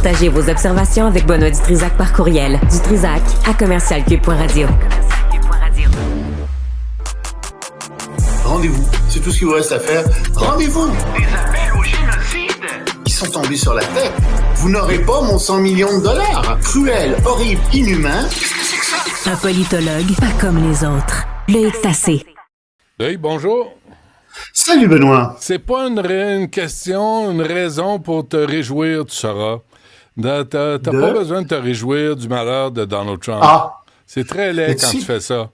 Partagez vos observations avec Benoît Dutrisac par courriel. dutrisac@commercialcube.radio. Rendez-vous. C'est tout ce qu'il vous reste à faire. Rendez-vous. Des appels au génocide. Ils sont tombés sur la tête. Vous n'aurez pas mon 100 millions de dollars. Cruel, horrible, inhumain. Qu'est-ce que c'est que ça? Un politologue pas comme les autres. Loïc Tassé. Hey, bonjour. Salut Benoît. C'est pas une question, une raison pour te réjouir, tu sauras. T'as pas besoin de te réjouir du malheur de Donald Trump. Ah. C'est très laid quand Si. tu fais ça.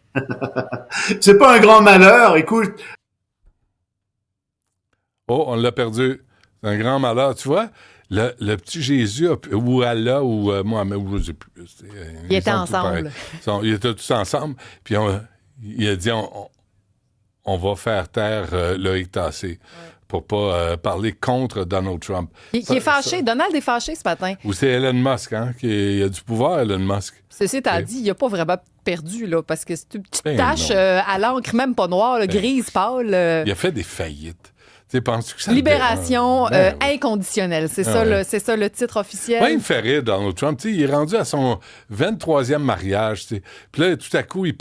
C'est pas un grand malheur, écoute. Oh, on l'a perdu. C'est un grand malheur. Tu vois, le petit Jésus, ou Allah, ou Mohamed, ou je sais plus. Ils étaient sont tous ensemble. pareils. Ils étaient tous ensemble. Puis il a dit, on va faire taire Loïc Tassé pour pas parler contre Donald Trump. Qui est fâché. Donald est fâché ce matin. Ou c'est Elon Musk, hein, qui a du pouvoir, Elon Musk. Ceci étant dit, il n'a pas vraiment perdu, là, parce que c'est une petite Ben tache non. à l'encre, même pas noire, là, grise, pâle. Il a fait des faillites. Tu sais, penses-tu que ça le Libération dérange? Ben oui. inconditionnelle. C'est Ah ça, ouais. c'est ça le titre officiel. Ouais, il me fait rire, Donald Trump. Tu sais, il est rendu à son 23e mariage. Tu sais. Puis là, tout à coup, il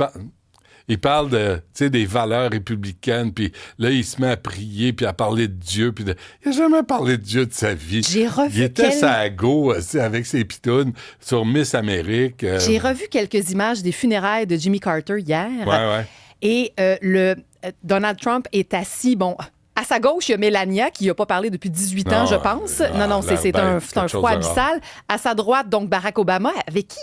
parle de, tu sais, des valeurs républicaines, puis là, il se met à prier, puis à parler de Dieu. Puis il n'a jamais parlé de Dieu de sa vie. J'ai revu Il était sa go, avec ses pitounes sur Miss Amérique. J'ai revu quelques images des funérailles de Jimmy Carter hier. Ouais. Et Donald Trump est assis, bon. À sa gauche, il y a Melania, qui n'a pas parlé depuis 18 ans, Non, je pense. non, Non, c'est ben, un quelque chose froid de abyssal. À sa droite, donc, Barack Obama, avec qui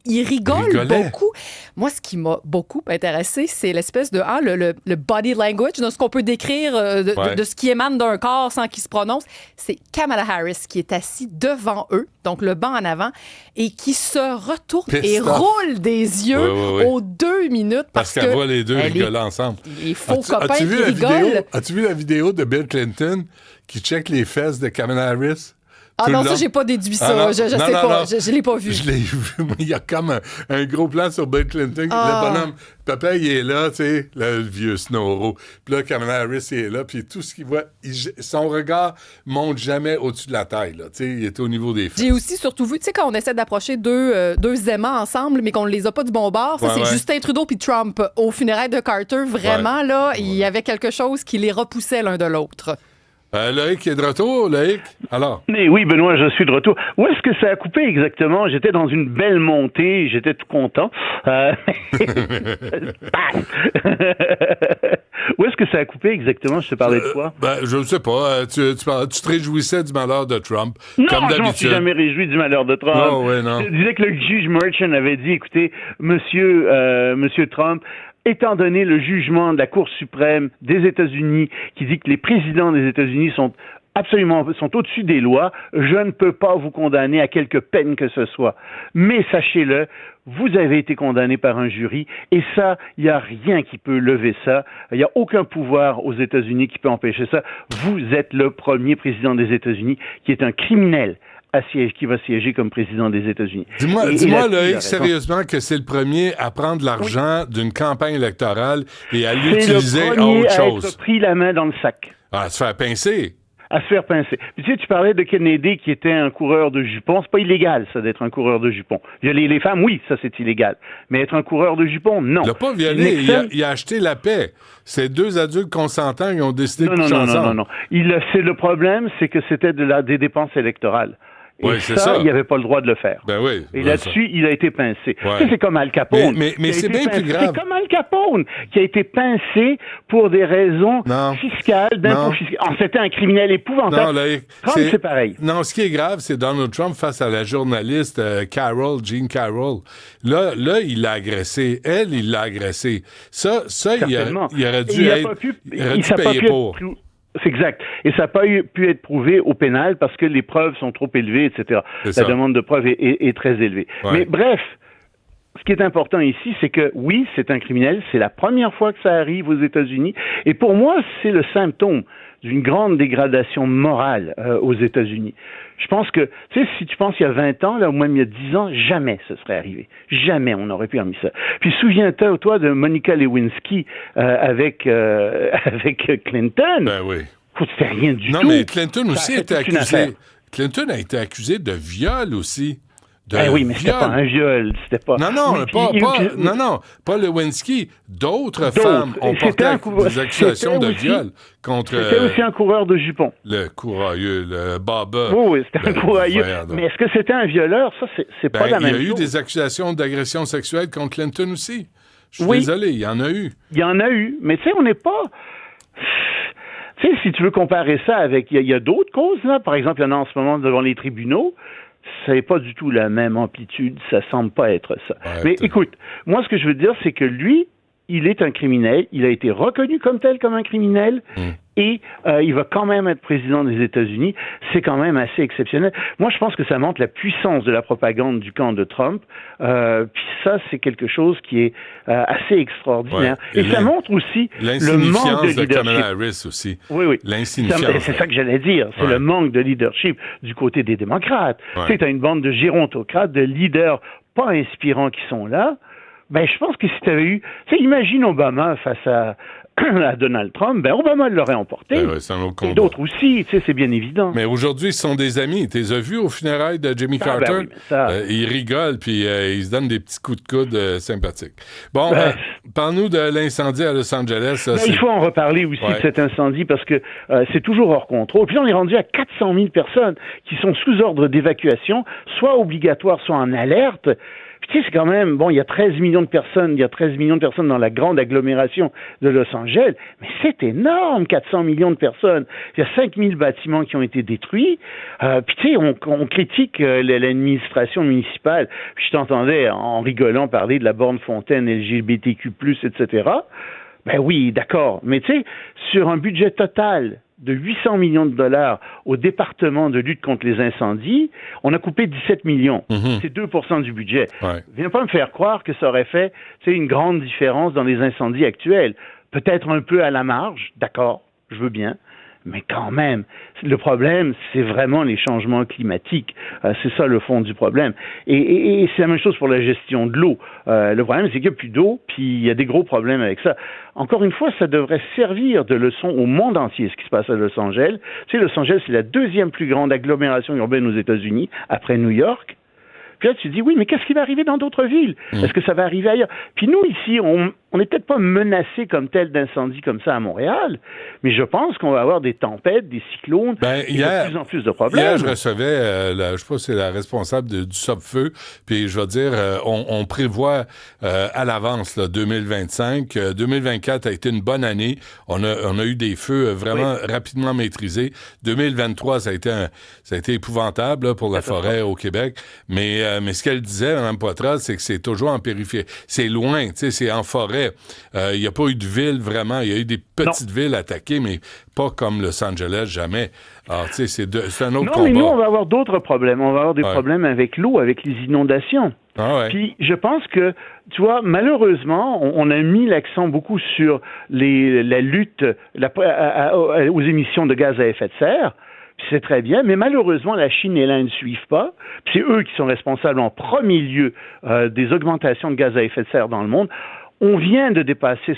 il rigole rigolait. beaucoup. Moi, ce qui m'a beaucoup intéressé, c'est l'espèce de le body language, de ce qu'on peut décrire de ce qui émane d'un corps sans qu'il se prononce. C'est Kamala Harris qui est assis devant eux, donc le banc en avant, et qui se retourne et roule des yeux aux 2 minutes. Parce qu'elle voit les deux rigoler ensemble. Les faux copains qui rigolent. As-tu vu la vidéo de Bill Clinton qui check les fesses de Kamala Harris? Ah non, ça, j'ai pas déduit ça. Non, je sais pas. Je l'ai pas vu. Je l'ai vu. Il y a comme un gros plan sur Bill Clinton. Ah. Le bonhomme, papa, il est là, tu sais, le vieux Snowro. Puis là, Kamala Harris, il est là. Puis tout ce qu'il voit, son regard monte jamais au-dessus de la taille. Tu sais, il est au niveau des fesses. J'ai aussi surtout vu, tu sais, quand on essaie d'approcher deux aimants ensemble, mais qu'on ne les a pas du bon bord, ça, c'est Justin Trudeau puis Trump. Au funérailles de Carter, vraiment, là, il y avait quelque chose qui les repoussait l'un de l'autre. Loïc est de retour, Loïc? Alors? Mais oui, Benoît, je suis de retour. Où est-ce que ça a coupé exactement? J'étais dans une belle montée, j'étais tout content. Où est-ce que ça a coupé exactement? Je te parlais de quoi? Je ne sais pas. Tu te réjouissais du malheur de Trump, non, comme d'habitude. Non, je m'en suis jamais réjoui du malheur de Trump. Non, non. Je disais que le juge Merchant avait dit, écoutez, Monsieur Trump, étant donné le jugement de la Cour suprême des États-Unis qui dit que les présidents des États-Unis sont au-dessus des lois, je ne peux pas vous condamner à quelque peine que ce soit. Mais sachez-le, vous avez été condamné par un jury et ça, il n'y a rien qui peut lever ça. Il n'y a aucun pouvoir aux États-Unis qui peut empêcher ça. Vous êtes le premier président des États-Unis qui est un criminel qui va siéger comme président des États-Unis. Dis-moi, Loïc, sérieusement, que c'est le premier à prendre l'argent d'une campagne électorale et à l'utiliser à autre chose. C'est le premier à être pris la main dans le sac. À se faire pincer. À se faire pincer. Puis, tu sais, tu parlais de Kennedy qui était un coureur de jupons. C'est pas illégal, ça, d'être un coureur de jupons. Violer les femmes, oui, ça, c'est illégal. Mais être un coureur de jupons, non. Il l'a pas violé, il a acheté la paix. C'est 2 adultes consentants qui ont décidé de coucher ensemble. Non. Le problème, c'est que c'était des dépenses électorales. Et ça, il n'avait pas le droit de le faire. Ben oui. Et là-dessus, il a été pincé. Ouais. Ça, c'est comme Al Capone. Mais c'est bien plus grave. C'est comme Al Capone, qui a été pincé pour des raisons fiscales, d'impôts fiscaux. C'était un criminel épouvantable. Non, Loïc, Trump, c'est pareil. Non, ce qui est grave, c'est Donald Trump face à la journaliste Jean Carroll. Là, il l'a agressé. Elle, il l'a agressé. Ça, il aurait dû payer pour. C'est exact. Et ça n'a pas pu être prouvé au pénal parce que les preuves sont trop élevées, etc. La demande de preuves est très élevée. Ouais. Mais bref, ce qui est important ici, c'est que oui, c'est un criminel. C'est la première fois que ça arrive aux États-Unis. Et pour moi, c'est le symptôme d'une grande dégradation morale aux États-Unis. Je pense que, tu sais, si tu penses il y a 20 ans, là, ou même il y a 10 ans, jamais ce serait arrivé. Jamais on aurait permis ça. Puis souviens-toi, de Monica Lewinsky avec Clinton. Ben oui. C'était rien du tout. Non, mais Clinton aussi était accusé. Clinton a été accusé de viol aussi. Oui, mais c'était pas un viol, c'était pas... Pas Lewinsky. D'autres femmes ont porté des accusations de viol contre... C'était aussi un coureur de jupons. Le courailleux, le baba. Oui, c'était un courageux. Mais est-ce que c'était un violeur? Ça, c'est pas la même chose. Il y a eu des accusations d'agression sexuelle contre Clinton aussi. Je suis désolé, il y en a eu. Il y en a eu, mais tu sais, on n'est pas... Tu sais, si tu veux comparer ça avec... Il y a d'autres causes, là. Par exemple, il y en a en ce moment devant les tribunaux. Ça n'est pas du tout la même amplitude, ça semble pas être ça. Ouais, mais écoute, moi ce que je veux dire, c'est que lui, il est un criminel, il a été reconnu comme tel, comme un criminel, et il va quand même être président des États-Unis. C'est quand même assez exceptionnel. Moi, je pense que ça montre la puissance de la propagande du camp de Trump. Puis ça, c'est quelque chose qui est assez extraordinaire. Ouais. Et ça montre aussi le manque de leadership. Kamala Harris aussi. Oui. L'insignifiance. C'est ça que j'allais dire. C'est le manque de leadership du côté des démocrates. Tu sais, t'as une bande de gérontocrates, de leaders pas inspirants qui sont là. Ben, je pense que si tu avais eu... Tu sais, imagine Obama face à Donald Trump, ben Obama l'aurait emporté. C'est un autre combat. Et d'autres aussi, tu sais, c'est bien évident. Mais aujourd'hui, ils sont des amis. Tu les as vus aux funérailles de Jimmy Carter? Ils rigolent, puis ils se donnent des petits coups de coude sympathiques. Bon, parle-nous de l'incendie à Los Angeles. Il faut en reparler aussi de cet incendie, parce que c'est toujours hors contrôle. Puis là, on est rendu à 400 000 personnes qui sont sous ordre d'évacuation, soit obligatoires, soit en alerte. Tu sais, c'est quand même, bon, il y a 13 millions de personnes dans la grande agglomération de Los Angeles, mais c'est énorme, 400 millions de personnes. Il y a 5000 bâtiments qui ont été détruits. Puis tu sais, on critique l'administration municipale. Puis je t'entendais en rigolant parler de la borne fontaine LGBTQ+, etc. Ben oui, d'accord. Mais tu sais, sur un budget total de 800 millions de dollars au département de lutte contre les incendies, on a coupé 17 millions. C'est 2% du budget. Viens pas me faire croire que ça aurait fait une grande différence dans les incendies actuels. Peut-être un peu à la marge, d'accord, je veux bien. Mais quand même, le problème, c'est vraiment les changements climatiques. C'est ça le fond du problème. Et c'est la même chose pour la gestion de l'eau. Le problème, c'est qu'il n'y a plus d'eau, puis il y a des gros problèmes avec ça. Encore une fois, ça devrait servir de leçon au monde entier, ce qui se passe à Los Angeles. Tu sais, Los Angeles, c'est la deuxième plus grande agglomération urbaine aux États-Unis, après New York. Puis là, tu te dis, oui, mais qu'est-ce qui va arriver dans d'autres villes? Est-ce que ça va arriver ailleurs? Puis nous, ici, on n'est peut-être pas menacés comme tel d'incendies comme ça à Montréal, mais je pense qu'on va avoir des tempêtes, des cyclones, de plus en plus de problèmes. Hier, je recevais, je sais pas si c'est la responsable du Sopfeu, puis je vais dire, on prévoit à l'avance, là, 2025. 2024 a été une bonne année. On a eu des feux vraiment rapidement maîtrisés. 2023, ça a été épouvantable là, pour la forêt au Québec, mais ce qu'elle disait, Mme Poitras, c'est que c'est toujours en périphérie. C'est loin, tu sais, c'est en forêt. Il n'y a pas eu de ville vraiment. Il y a eu des petites villes attaquées, mais pas comme Los Angeles, jamais. Alors, tu sais, c'est un autre combat. Non, mais nous, on va avoir d'autres problèmes. On va avoir des problèmes avec l'eau, avec les inondations. Puis, je pense que, tu vois, malheureusement, on a mis l'accent beaucoup sur la lutte aux émissions de gaz à effet de serre. Puis c'est très bien, mais malheureusement, la Chine et l'Inde ne suivent pas. Puis c'est eux qui sont responsables en premier lieu des augmentations de gaz à effet de serre dans le monde. On vient de dépasser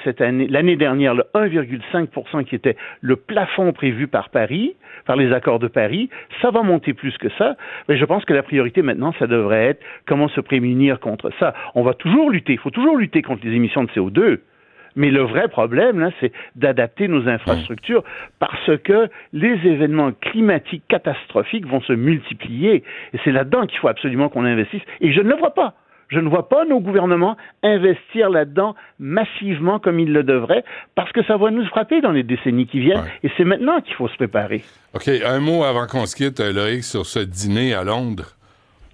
l'année dernière, le 1,5% qui était le plafond prévu par Paris, par les accords de Paris. Ça va monter plus que ça. Mais je pense que la priorité maintenant, ça devrait être comment se prémunir contre ça. On va toujours lutter. Il faut toujours lutter contre les émissions de CO2. Mais le vrai problème, là, c'est d'adapter nos infrastructures parce que les événements climatiques catastrophiques vont se multiplier. Et c'est là-dedans qu'il faut absolument qu'on investisse. Et je ne le vois pas. Je ne vois pas nos gouvernements investir là-dedans massivement comme ils le devraient parce que ça va nous frapper dans les décennies qui viennent. Et c'est maintenant qu'il faut se préparer. OK. Un mot avant qu'on se quitte, Loïc, sur ce dîner à Londres.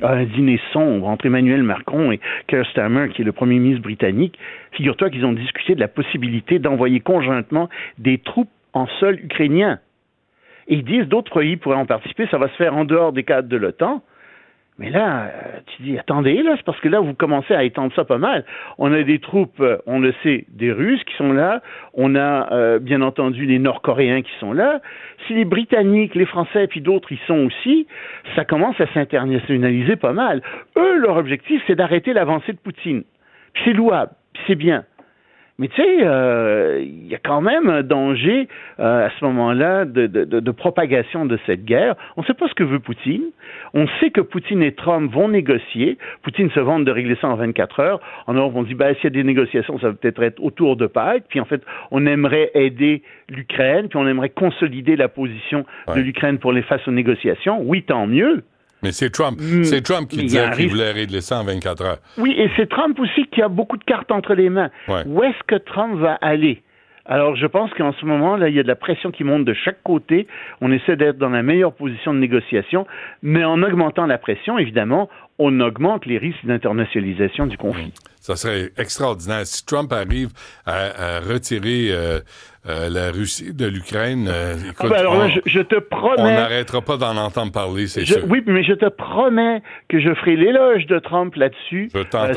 Un dîner sombre entre Emmanuel Macron et Keir Starmer, qui est le premier ministre britannique. Figure-toi qu'ils ont discuté de la possibilité d'envoyer conjointement des troupes en sol ukrainien. Et ils disent d'autres pays pourraient en participer, ça va se faire en dehors des cadres de l'OTAN. Mais là, tu dis, attendez, là, c'est parce que là, vous commencez à étendre ça pas mal. On a des troupes, on le sait, des Russes qui sont là. On a, bien entendu, les Nord-Coréens qui sont là. Si les Britanniques, les Français, puis d'autres y sont aussi, ça commence à s'internationaliser pas mal. Eux, leur objectif, c'est d'arrêter l'avancée de Poutine. Puis c'est louable, puis c'est bien. Mais tu sais, il y a quand même un danger à ce moment-là de propagation de cette guerre. On ne sait pas ce que veut Poutine. On sait que Poutine et Trump vont négocier. Poutine se vante de régler ça en 24 heures. En Europe, on dit, s'il y a des négociations, ça va peut-être être autour de Pâques. Puis en fait, on aimerait aider l'Ukraine, puis on aimerait consolider la position de l'Ukraine pour les face aux négociations. Oui, tant mieux. Mais c'est Trump. C'est Trump qui disait qu'il voulait régler ça en 24 heures. Oui, et c'est Trump aussi qui a beaucoup de cartes entre les mains. Ouais. Où est-ce que Trump va aller? Alors, je pense qu'en ce moment, là, il y a de la pression qui monte de chaque côté. On essaie d'être dans la meilleure position de négociation, mais en augmentant la pression, évidemment, on augmente les risques d'internationalisation du conflit. Ça serait extraordinaire. Si Trump arrive à retirer la Russie de l'Ukraine, écoute, alors là, je te promets... On n'arrêtera pas d'en entendre parler, c'est sûr. Oui, mais je te promets que je ferai l'éloge de Trump là-dessus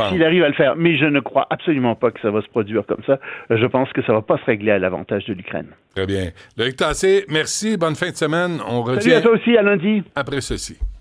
s'il arrive à le faire. Mais je ne crois absolument pas que ça va se produire comme ça. Je pense que ça ne va pas se régler à l'avantage de l'Ukraine. Très bien. Loïc Tassé, merci. Bonne fin de semaine. On revient. Salut à toi aussi, à lundi. Après ceci.